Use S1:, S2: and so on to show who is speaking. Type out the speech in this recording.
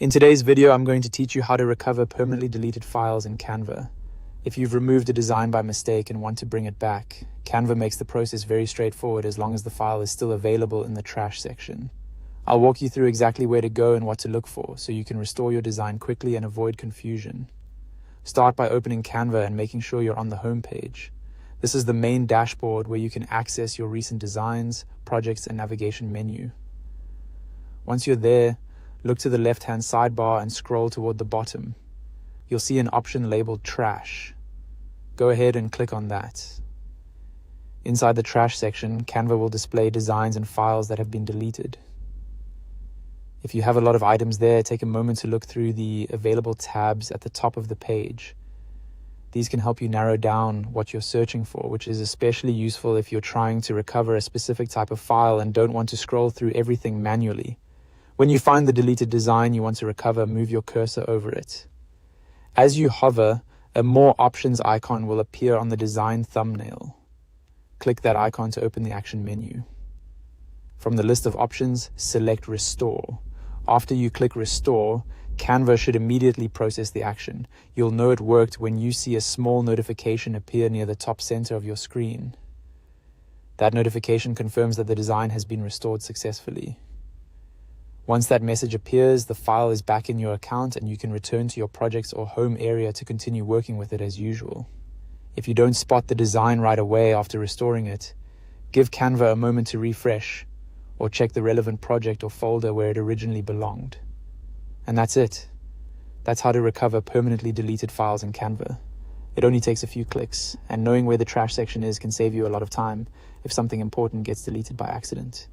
S1: In today's video, I'm going to teach you how to recover permanently deleted files in Canva. If you've removed a design by mistake and want to bring it back, Canva makes the process very straightforward as long as the file is still available in the trash section. I'll walk you through exactly where to go and what to look for so you can restore your design quickly and avoid confusion. Start by opening Canva and making sure you're on the home page. This is the main dashboard where you can access your recent designs, projects, and navigation menu. Once you're there, look to the left-hand sidebar and scroll toward the bottom. You'll see an option labeled Trash. Go ahead and click on that. Inside the Trash section, Canva will display designs and files that have been deleted. If you have a lot of items there, take a moment to look through the available tabs at the top of the page. These can help you narrow down what you're searching for, which is especially useful if you're trying to recover a specific type of file and don't want to scroll through everything manually. When you find the deleted design you want to recover, move your cursor over it. As you hover, a More Options icon will appear on the design thumbnail. Click that icon to open the action menu. From the list of options, select Restore. After you click Restore, Canva should immediately process the action. You'll know it worked when you see a small notification appear near the top center of your screen. That notification confirms that the design has been restored successfully. Once that message appears, the file is back in your account and you can return to your projects or home area to continue working with it as usual. If you don't spot the design right away after restoring it, give Canva a moment to refresh or check the relevant project or folder where it originally belonged. And that's it. That's how to recover permanently deleted files in Canva. It only takes a few clicks, and knowing where the trash section is can save you a lot of time if something important gets deleted by accident.